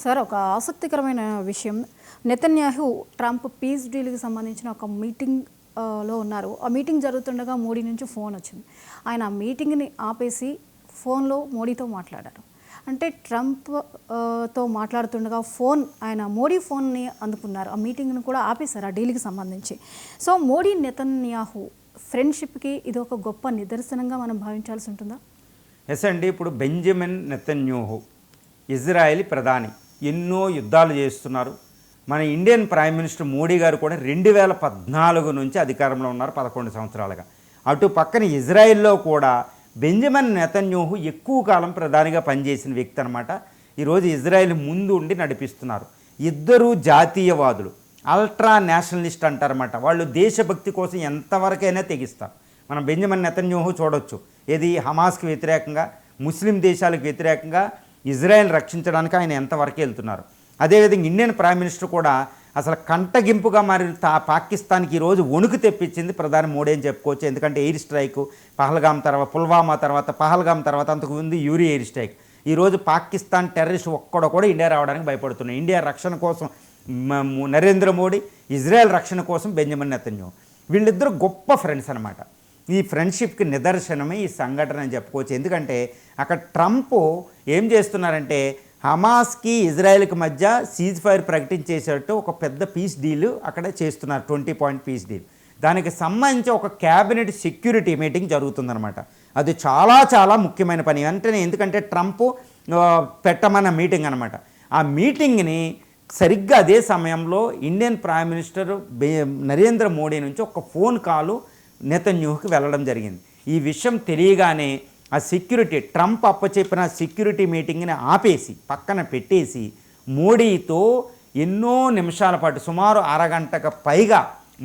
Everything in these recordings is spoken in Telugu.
సార్, ఒక ఆసక్తికరమైన విషయం. నెతన్యాహు ట్రంప్ పీస్ డీల్కి సంబంధించిన ఒక మీటింగ్ లో ఉన్నారు. ఆ మీటింగ్ జరుగుతుండగా మోడీ నుంచి ఫోన్ వచ్చింది. ఆయన ఆ మీటింగ్ని ఆపేసి ఫోన్లో మోడీతో మాట్లాడారు. అంటే ట్రంప్ తో మాట్లాడుతుండగా ఆయన మోడీ ఫోన్ని అందుకున్నారు. ఆ మీటింగ్ను కూడా ఆపేశారు ఆ డీల్కి సంబంధించి. సో మోడీ నెతన్యాహు ఫ్రెండ్షిప్కి ఇది ఒక గొప్ప నిదర్శనంగా మనం భావించాల్సి ఉంటుందా? ఎస్ అండి. ఇప్పుడు బెంజమిన్ నెతన్యాహు ఇజ్రాయెల్ ప్రధాని, ఎన్నో యుద్ధాలు చేస్తున్నారు. మన ఇండియన్ ప్రైమ్ మినిస్టర్ మోడీ గారు కూడా 2014 నుంచి అధికారంలో ఉన్నారు, 11 సంవత్సరాలుగా. అటు పక్కన ఇజ్రాయెల్లో కూడా బెంజమిన్ నెతన్యాహు ఎక్కువ కాలం ప్రధానిగా పనిచేసిన వ్యక్తి అనమాట. ఈరోజు ఇజ్రాయెల్ ముందు ఉండి నడిపిస్తున్నారు. ఇద్దరు జాతీయవాదులు, అల్ట్రా నేషనలిస్ట్ అంటారన్నమాట. వాళ్ళు దేశభక్తి కోసం ఎంతవరకైనా తెగిస్తారు. మనం బెంజమిన్ నెతన్యాహు చూడొచ్చు. ఏది హమాస్కి వ్యతిరేకంగా, ముస్లిం దేశాలకు వ్యతిరేకంగా ఇజ్రాయెల్ రక్షించడానికి ఆయన ఎంతవరకు వెళ్తున్నారు. అదేవిధంగా ఇండియన్ ప్రైమ్ మినిస్టర్ కూడా అసలు కంటగింపుగా మరి పాకిస్తాన్కి ఈరోజు వణుకు తెప్పించింది ప్రధాని మోడీ అని చెప్పుకోవచ్చు. ఎందుకంటే ఎయిర్ స్ట్రైక్ పుల్వామా తర్వాత పహల్గామ్ తర్వాత అంతకుముందు యూరి ఎయిర్ స్ట్రైక్. ఈరోజు పాకిస్తాన్ టెర్రరిస్ట్ కూడా ఇండియా రావడానికి భయపడుతున్నాయి. ఇండియా రక్షణ కోసం నరేంద్ర మోడీ, ఇజ్రాయెల్ రక్షణ కోసం బెంజమిన్ నెతన్యాహు, వీళ్ళిద్దరూ గొప్ప ఫ్రెండ్స్ అనమాట. ఈ ఫ్రెండ్షిప్కి నిదర్శనమే ఈ సంఘటన అని చెప్పుకోవచ్చు. ఎందుకంటే అక్కడ ట్రంప్ ఏం చేస్తున్నారంటే హమాస్కి ఇజ్రాయెల్కి మధ్య సీజ్ ఫైర్ ప్రకటించేసేటట్టు ఒక పెద్ద పీస్ డీల్ అక్కడ చేస్తున్నారు, 20 పాయింట్ పీస్ డీల్. దానికి సంబంధించి ఒక క్యాబినెట్ సెక్యూరిటీ మీటింగ్ జరుగుతుందన్నమాట. అది చాలా చాలా ముఖ్యమైన పని. ఎందుకంటే ట్రంప్ పెట్టమన్న మీటింగ్ అనమాట. ఆ మీటింగ్ని సరిగ్గా అదే సమయంలో Indian prime minister Narendra Modi నుంచి ఒక ఫోన్ కాలు నెతన్యాహుకి వెళ్ళడం జరిగింది. ఈ విషయం తెలియగానే ఆ సెక్యూరిటీ, ట్రంప్ అప్పచెప్పిన సెక్యూరిటీ మీటింగ్ని ఆపేసి పక్కన పెట్టేసి మోడీతో ఎన్నో నిమిషాల పాటు సుమారు అరగంటకు పైగా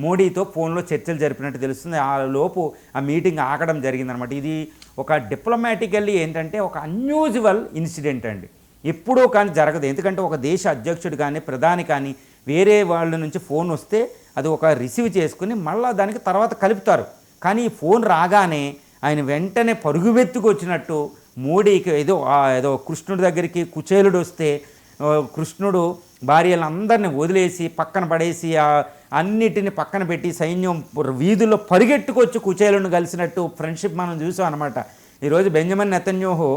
మోడీతో ఫోన్లో చర్చలు జరిపినట్టు తెలుస్తుంది. ఆ లోపు ఆ మీటింగ్ ఆగడం జరిగిందనమాట. ఇది ఒక డిప్లొమాటికల్లీ ఏంటంటే ఒక అన్యూజువల్ ఇన్సిడెంట్ అండి. ఎప్పుడూ కానీ జరగదు. ఎందుకంటే ఒక దేశ అధ్యక్షుడు కానీ ప్రధాని కానీ వేరే వాళ్ళ నుంచి ఫోన్ వస్తే అది ఒక రిసీవ్ చేసుకుని మళ్ళీ దానికి తర్వాత కలుపుతారు. కానీ ఈ ఫోన్ రాగానే ఆయన వెంటనే పరుగువెత్తుకు వచ్చినట్టు మోడీకి ఏదో కృష్ణుడి దగ్గరికి కుచేలుడు వస్తే కృష్ణుడు భార్యలందరినీ వదిలేసి పక్కన పడేసి అన్నిటిని పక్కన పెట్టి సైన్యం వీధుల్లో పరిగెట్టుకొచ్చి కుచేలుని కలిసినట్టు ఫ్రెండ్షిప్ మనం చూసాం అనమాట. ఈరోజు బెంజమిన్ నెతన్యాహు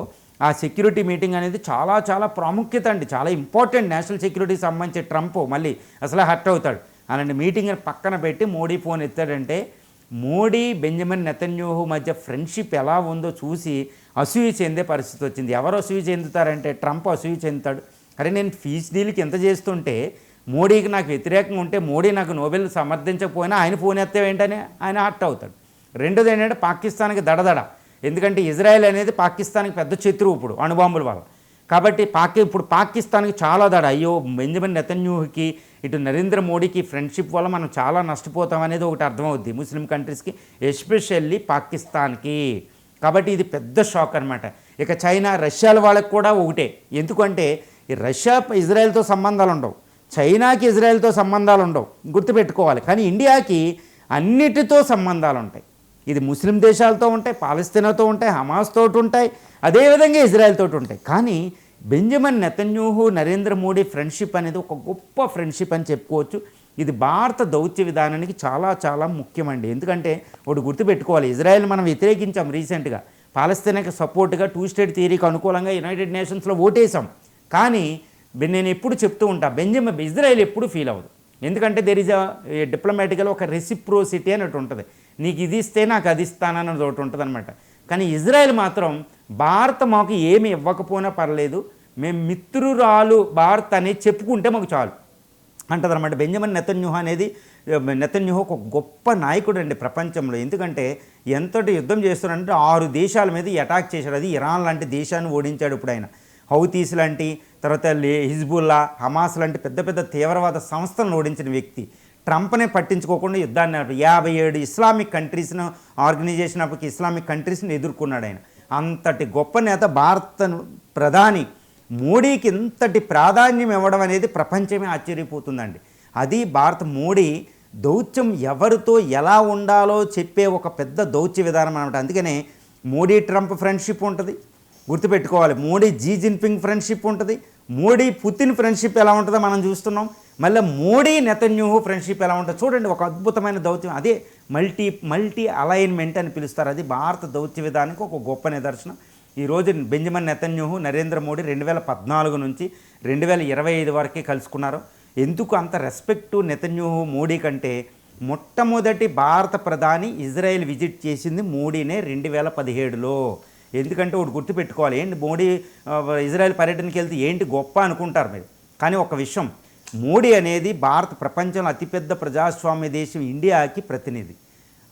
ఆ సెక్యూరిటీ మీటింగ్ అనేది చాలా చాలా ప్రాముఖ్యత అండి, చాలా ఇంపార్టెంట్. నేషనల్ సెక్యూరిటీకి సంబంధించి ట్రంప్ మళ్ళీ అసలే హర్ట్ అవుతాడు. అలాంటి మీటింగ్ని పక్కన పెట్టి మోడీ ఫోన్ ఎత్తాడంటే మోడీ బెంజమిన్ నెతన్యాహు మధ్య ఫ్రెండ్షిప్ ఎలా ఉందో చూసి అసూయ చెందే పరిస్థితి వచ్చింది. ఎవరు అసూయ చెందుతారంటే ట్రంప్ అసూయ చెందుతాడు. అరే, నేను పీస్ డీల్కి ఎంత చేస్తుంటే మోడీకి నాకు వ్యతిరేకంగా ఉంటే మోడీ నాకు నోబెల్ సమర్థించకపోయినా ఆయన ఫోన్ ఎత్తేవేంటనే ఆయన హర్ట్ అవుతాడు. రెండోది ఏంటంటే పాకిస్తాన్కి దడదడ. ఎందుకంటే ఇజ్రాయెల్ అనేది పాకిస్తాన్కి పెద్ద శత్రువు ఇప్పుడు అణుబాంబుల వల్ల. కాబట్టి ఇప్పుడు పాకిస్తాన్కి చాలా దడ. అయ్యో, బెంజమిన్ నెతన్యాహుకి ఇటు నరేంద్ర మోడీకి ఫ్రెండ్షిప్ వల్ల మనం చాలా నష్టపోతాం అనేది ఒకటి అర్థమవుద్ది ముస్లిం కంట్రీస్కి, ఎస్పెషల్లీ పాకిస్తాన్కి. కాబట్టి ఇది పెద్ద షాక్ అనమాట. ఇక చైనా, రష్యాల వాళ్ళకి కూడా ఒకటే. ఎందుకంటే ఈ రష్యా ఇజ్రాయెల్తో సంబంధాలు ఉండవు, చైనాకి ఇజ్రాయెల్తో సంబంధాలు ఉండవు, గుర్తుపెట్టుకోవాలి. కానీ ఇండియాకి అన్నిటితో సంబంధాలు ఉంటాయి. ఇది ముస్లిం దేశాలతో ఉంటాయి, పాలస్తీనాతో ఉంటాయి, హమాస్తో ఉంటాయి, అదేవిధంగా ఇజ్రాయెల్ తోటి ఉంటాయి. కానీ Benjamin Netanyahu Narendra Modi friendship అనేది ఒక గొప్ప ఫ్రెండ్షిప్ అని చెప్పుకోవచ్చు. ఇది భారత దౌత్య విధానానికి చాలా చాలా ముఖ్యమండి. ఎందుకంటే ఒకటి గుర్తుపెట్టుకోవాలి, ఇజ్రాయెల్ మనం వ్యతిరేకించాం రీసెంట్గా, పాలస్తీనాకి సపోర్ట్గా 2 స్టేట్ థియరీకి అనుకూలంగా యునైటెడ్ నేషన్స్లో ఓటేసాం. కానీ నేను ఎప్పుడు చెప్తూ ఉంటా, ఇజ్రాయెల్ ఎప్పుడు ఫీల్ అవ్వదు. ఎందుకంటే దెర్ ఈజ్ డిప్లొమాటికల్ ఒక రెసిప్రోసిటీ అన్నట్టు ఉంటుంది. నీకు ఇది ఇస్తే నాకు అది ఇస్తానన్నది ఒకటి ఉంటుంది అనమాట. కానీ ఇజ్రాయెల్ మాత్రం భారత్ మాకు ఏమి ఇవ్వకపోయినా పర్లేదు, మేము మిత్రురాలు భారత్ అనేది చెప్పుకుంటే మాకు చాలు అంటదనమాట. బెంజమిన్ నెతన్యాహు ఒక గొప్ప నాయకుడు అండి ప్రపంచంలో. ఎందుకంటే ఎంతటి యుద్ధం చేస్తున్నాడంటే 6 దేశాల మీద అటాక్ చేశాడు. అది ఇరాన్ లాంటి దేశాన్ని ఓడించాడు ఇప్పుడు ఆయన. హౌతీస్ లాంటి, తర్వాత హిజ్బుల్లా, హమాస్ లాంటి పెద్ద పెద్ద తీవ్రవాద సంస్థలను ఓడించిన వ్యక్తి. ట్రంప్నే పట్టించుకోకుండా యుద్ధాన్ని 57 ఇస్లామిక్ కంట్రీస్ను ఆర్గనైజేషన్ ఆఫ్ ఇస్లామిక్ కంట్రీస్ని ఎదుర్కొన్నాడు ఆయన. అంతటి గొప్ప నేత భారత ప్రధాని మోడీకి ఇంతటి ప్రాధాన్యం ఇవ్వడం అనేది ప్రపంచమే ఆశ్చర్యపోతుందండి. అది మోడీ దౌత్యం ఎవరితో ఎలా ఉండాలో చెప్పే ఒక పెద్ద దౌత్య విధానం అనమాట. అందుకనే మోడీ ట్రంప్ ఫ్రెండ్షిప్ ఉంటుంది, గుర్తుపెట్టుకోవాలి. మోడీ జీ జిన్పింగ్ ఫ్రెండ్షిప్ ఉంటుంది, మోడీ పుతిన్ ఫ్రెండ్షిప్ ఎలా ఉంటుందో మనం చూస్తున్నాం. మళ్ళీ మోడీ నెతన్యాహు ఫ్రెండ్షిప్ ఎలా ఉంటుందో చూడండి. ఒక అద్భుతమైన దౌత్యం, అదే మల్టీ అలైన్మెంట్ అని పిలుస్తారు. అది భారత దౌత్య విధానానికి ఒక గొప్ప నిదర్శనం. ఈరోజు బెంజమిన్ నెతన్యాహు నరేంద్ర మోడీ 2014 నుంచి 2025 వరకే కలుసుకున్నారు. ఎందుకు అంత రెస్పెక్టు నెతన్యాహు మోడీ కంటే, మొట్టమొదటి భారత ప్రధాని ఇజ్రాయెల్ విజిట్ చేసింది మోడీనే 2017లో. ఎందుకంటే ఒకటి గుర్తుపెట్టుకోవాలి, ఏంటి మోడీ ఇజ్రాయెల్ పర్యటనకి వెళ్తే ఏంటి గొప్ప అనుకుంటారు మీరు. కానీ ఒక విషయం, మోడీ అనేది భారత ప్రపంచంలో అతిపెద్ద ప్రజాస్వామ్య దేశం ఇండియాకి ప్రతినిధి.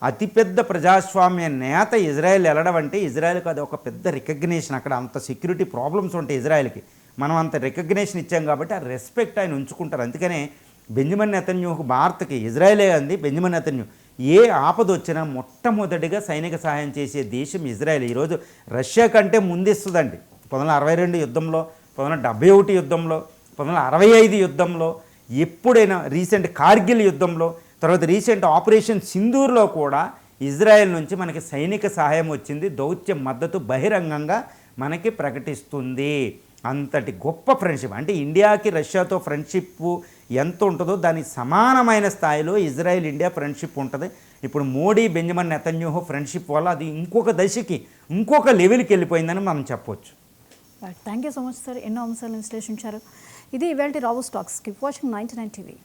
అతిపెద్ద ప్రజాస్వామ్య నేత ఇజ్రాయెల్ వెళ్ళడం అంటే ఇజ్రాయెల్కి అది ఒక పెద్ద రికగ్నేషన్. అక్కడ అంత సెక్యూరిటీ ప్రాబ్లమ్స్ ఉంటాయి ఇజ్రాయెల్కి, మనం అంత రికగ్నేషన్ ఇచ్చాం కాబట్టి ఆ రెస్పెక్ట్ ఆయన ఉంచుకుంటారు. అందుకనే బెంజమిన్ నెతన్యాహుకు భారత్కి ఇజ్రాయెలే అంది బెంజమిన్ నెతన్యాహు ఏ ఆపద వచ్చినా మొట్టమొదటిగా సైనిక సహాయం చేసే దేశం ఇజ్రాయెల్. ఈరోజు రష్యా కంటే ముందిస్తుందండి. 1962 యుద్ధంలో, 1971 యుద్ధంలో, 1965 యుద్ధంలో, ఎప్పుడైనా రీసెంట్ కార్గిల్ యుద్ధంలో, తర్వాత రీసెంట్ ఆపరేషన్ సింధూర్లో కూడా ఇజ్రాయెల్ నుంచి మనకి సైనిక సహాయం వచ్చింది. దౌత్య మద్దతు బహిరంగంగా మనకి ప్రకటిస్తుంది. అంతటి గొప్ప ఫ్రెండ్షిప్, అంటే ఇండియాకి రష్యాతో ఫ్రెండ్షిప్ ఎంత ఉంటుందో దానికి సమానమైన స్థాయిలో ఇజ్రాయెల్ ఇండియా ఫ్రెండ్షిప్ ఉంటుంది. ఇప్పుడు మోడీ బెంజమిన్ నెతన్యాహు ఫ్రెండ్షిప్ వల్ల అది ఇంకొక దశకి, ఇంకొక లెవెల్కి వెళ్ళిపోయిందని మనం చెప్పొచ్చు. Thank you so much sir, ఎన్నో అంశాలను విశ్లేషించారు. ఇది ఇవాల్టి రావు స్టాక్స్. Keep watching 99 TV.